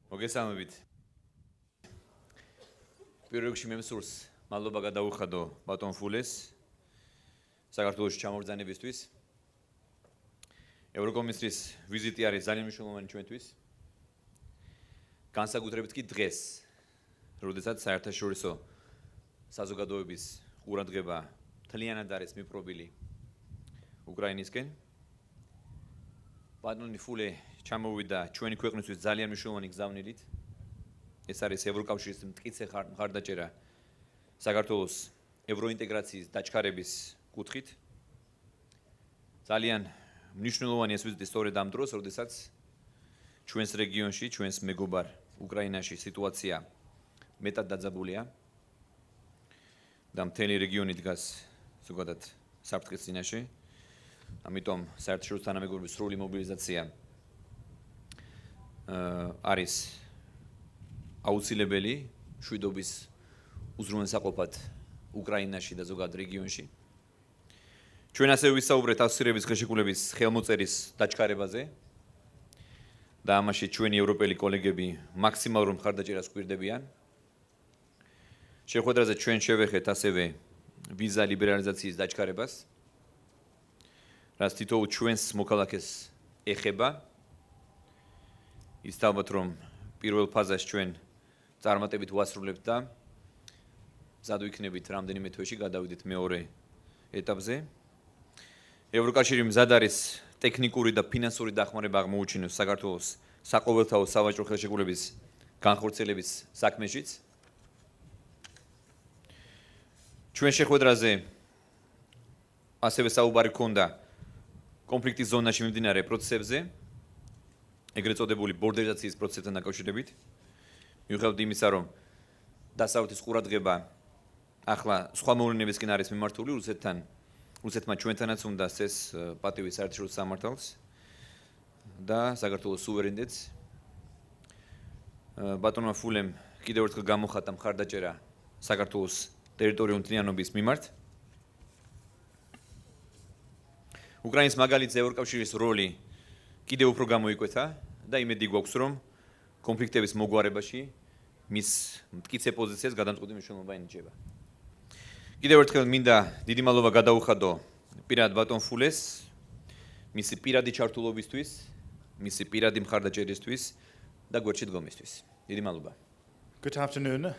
მოგესალმებით. პირველ რიგში მე მსურს მადლობა გადაუხადო ბატონ ფულეს საქართველოში ჩამობრძანებისთვის. ევროკომისიის ვიზიტი არის ძალიან მნიშვნელოვანი ჩვენთვის. განსაკუთრებით კი დღეს, როდესაც საერთაშორისო საზოგადოების ყურადღება მთლიანად არის მიპყრობილი უკრაინისკენ. ბატონი ფულე ჩამოვიდა ჩვენი ქვეყნისთვის ძალიან მნიშვნელოვანი გზავნილით. ეს არის ევროკავშირის მტკიცე მხარდაჭერა საქართველოს ევროინტეგრაციის დაჩქარების კუთხით. ძალიან მნიშვნელოვანი ეს ვიზიტი სწორედ ამ დროს, როდესაც ჩვენს რეგიონში, ჩვენს მეგობარ უკრაინაში სიტუაცია მეტად დაძაბულია და მთელი რეგიონი დგას ზოგადად საფრთხის წინაშე. ამიტომ საერთაშორისო თანამეგობრობის სრული მობილიზაცია არის აუცილებელი მშვიდობის უზრუნველსაყოფად უკრაინაში და ზოგადად რეგიონში. ჩვენ ასევე ვისაუბრეთ ასოცირების ხელშეკრულების ხელმოწერის დაჩქარებაზე და ამაში ჩვენი ევროპელი კოლეგები მაქსიმალურ მხარდაჭერას გვირდებიან. შეხვედრაზე ჩვენ შევეხეთ ასევე ვიზა ლიბერალიზაციის დაჩქარებას, რაც თითოეულ ჩვენს მოქალაქეს ეხება. ის ალბათ რომ პირველ ფაზას ჩვენ წარმატებით ვასრულებთ და მზად ვიქნებით რამდენიმე თვეში გადავიდეთ მეორე ეტაპზე. ევროკავშირი მზად არის ტექნიკური და ფინანსური დახმარება აღმოუჩინოს საქართველოს საყოველთაო სავაჭრო ხელშეკრულების განხორციელების საქმეშიც. ჩვენ შეხვედრაზე ასევე საუბარი ჰქონდა კონფლიქტის ზონაში მიმდინარე პროცესებზე, ეგრეთ წოდებული ბორდერიზაციის პროცესთან დაკავშირებით. მიუხედავად იმისა, რომ დასავლეთის ყურადღება ახლა სხვა მოვლენებისკენ არის მიმართული, რუსეთმა ჩვენთანაც უნდა სცეს პატივი საერთაშორისო სამართალს და საქართველოს სუვერენიტეტს. ბატონმა ფულემ კიდევ ერთხელ გამოხატა მხარდაჭერა საქართველოს ტერიტორიული მთლიანობის მიმართ. უკრაინის მაგალითზე ევროკავშირის როლი კიდევ უფრო გამოიკვეთა და იმედი გვაქვს, რომ კონფლიქტების მოგვარებაში მის მტკიცე პოზიციას გადამწყვეტი მნიშვნელობა ენიჭება. კიდევ ერთხელ მინდა დიდი მადლობა გადაუხადო პირად ბატონ ფულეს მისი პირადი ჩართულობისთვის, მისი პირადი მხარდაჭერისთვის და გვერდში დგომისთვის. დიდი მადლობა. Good afternoon.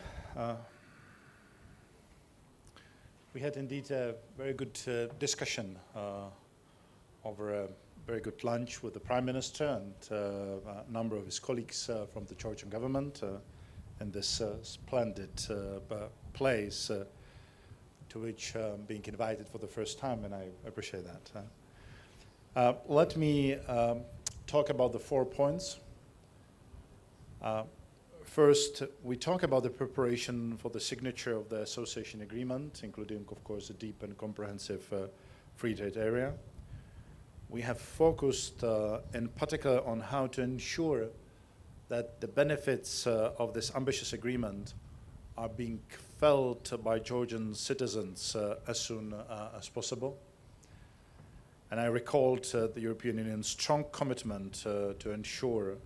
We had indeed a very good discussion over a very good lunch with the Prime Minister and a number of his colleagues from the Georgian government in this splendid place to which I'm being invited for the first time, and I appreciate that. Let me talk about the 4 points. First, we talk about the preparation for the signature of the association agreement, including, of course, a deep and comprehensive free trade area. We have focused in particular on how to ensure that the benefits of this ambitious agreement are being felt by Georgian citizens as soon as possible. And I recalled the European Union's strong commitment to ensure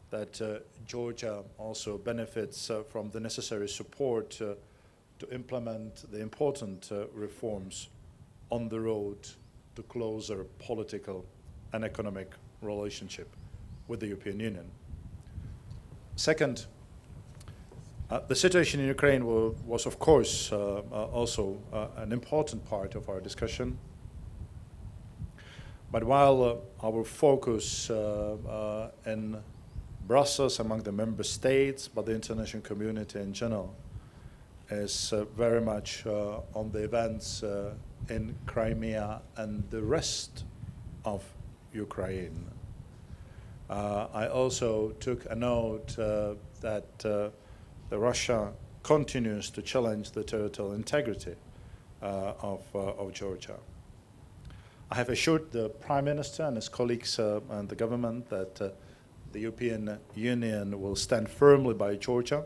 that Georgia also benefits from the necessary support to implement the important reforms on the road to closer political and economic relationship with the European Union. Second, the situation in Ukraine was of course also an important part of our discussion. But while our focus in Brussels, among the member states, but the international community in general, is very much on the events in Crimea and the rest of Ukraine. I also took a note that Russia continues to challenge the territorial integrity of Georgia. I have assured the Prime Minister and his colleagues and the government that the European Union will stand firmly by Georgia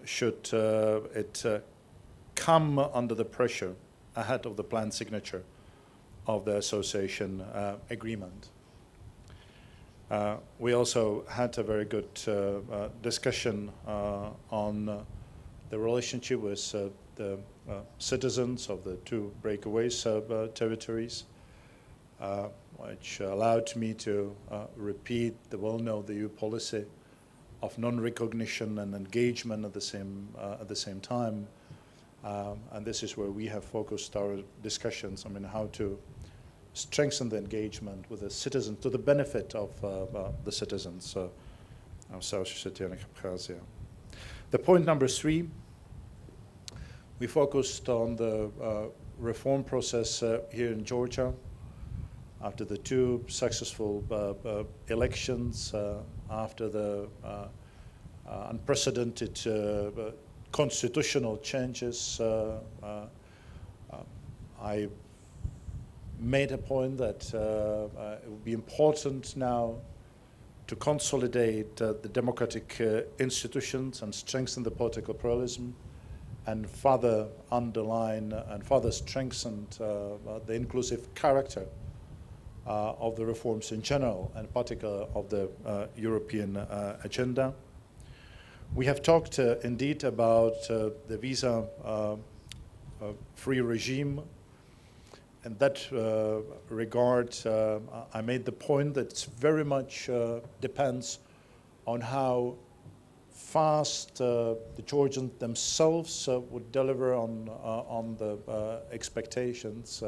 should it come under the pressure ahead of the planned signature of the association agreement. We also had a very good discussion on the relationship with the citizens of the two breakaway territories, which allowed me to repeat the well-known EU policy of non-recognition and engagement at the same time. And this is where we have focused our discussions. I mean, how to strengthen the engagement with the citizens to the benefit of the citizens of South Ossetia and Abkhazia. The point number 3, we focused on the reform process here in Georgia after the 2 successful elections, after the unprecedented constitutional changes. I made a point that it would be important now to consolidate the democratic institutions and strengthen the political pluralism, and further underline and further strengthen the inclusive character of the reforms in general, and particularly of the European agenda. We have talked indeed about the visa-free regime. In that regard, I made the point that it very much depends on how fast the Georgians themselves would deliver on the expectations.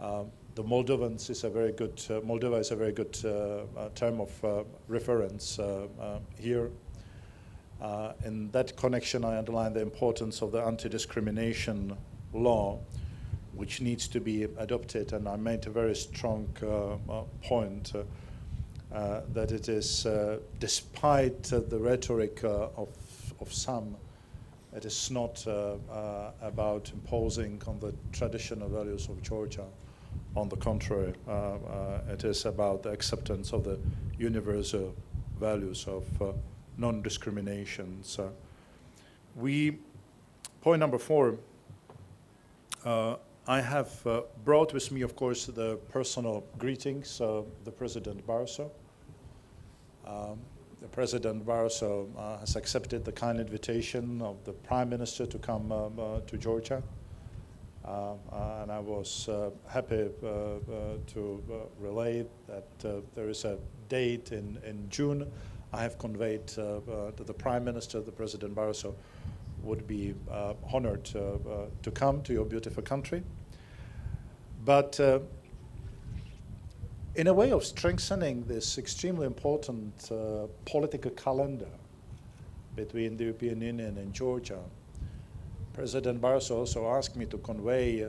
The Moldovans is a very good, Moldova is a very good term of reference here. In that connection, I underline the importance of the anti-discrimination law, which needs to be adopted, and I made a very strong point that it is, despite the rhetoric of some, it is not about imposing on the traditional values of Georgia. On the contrary, it is about the acceptance of the universal values of non-discrimination. So point number 4, I have brought with me, of course, the personal greetings of the President Barazo. The President Barazo has accepted the kind invitation of the Prime Minister to come to Georgia. And I was happy to relate that there is a date in June. I have conveyed to the Prime Minister, the President Barazo would be honored to come to your beautiful country. But in a way of strengthening this extremely important political calendar between the European Union and Georgia, President Barazo also asked me to convey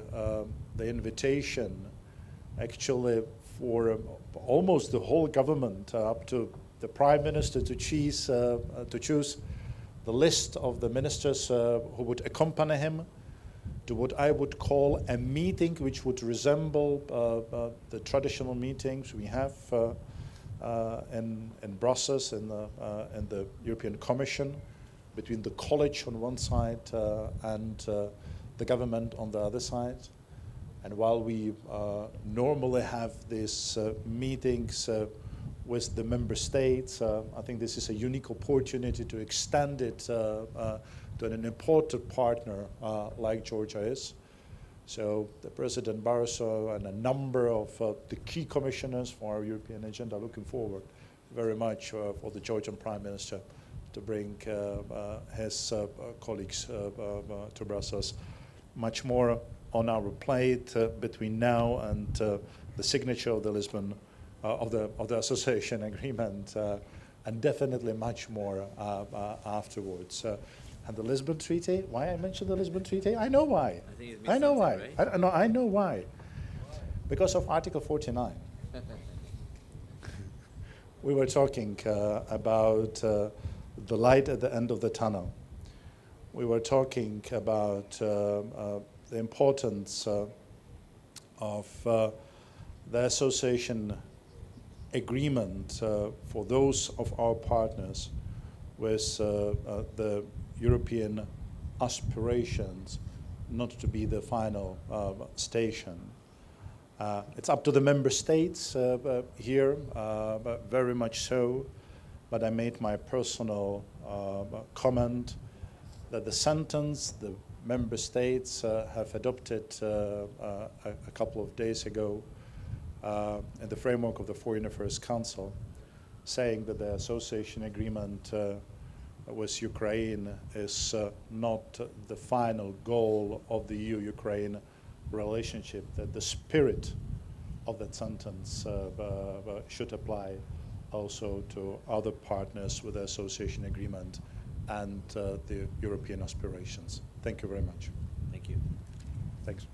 the invitation actually for almost the whole government, up to the Prime Minister, to choose the list of the ministers who would accompany him to what I would call a meeting which would resemble the traditional meetings we have in Brussels in the European Commission, between the college on one side and the government on the other side. And while we normally have these meetings with the member states, I think this is a unique opportunity to extend it to an important partner like Georgia is. So the President Barazo and a number of the key commissioners for our European agenda are looking forward very much for the Georgian Prime Minister to bring his colleagues to Brussels. Much more on our plate between now and the signature of the Lisbon of the association agreement, and definitely much more afterwards. And the Lisbon Treaty. Why I mentioned the Lisbon Treaty? I know why. I know why. Right? I know why. Because of Article 49. We were talking about the light at the end of the tunnel. We were talking about the importance of the association agreement for those of our partners with the European aspirations not to be the final station. It's up to the member states here, very much so, but I made my personal comment that the sentence the member states have adopted a couple of days ago in the framework of the Foreign Affairs Council, saying that the association agreement with Ukraine is not the final goal of the EU-Ukraine relationship, that the spirit of that sentence should apply also to other partners with the association agreement and the European aspirations. Thank you very much. Thank you. Thanks.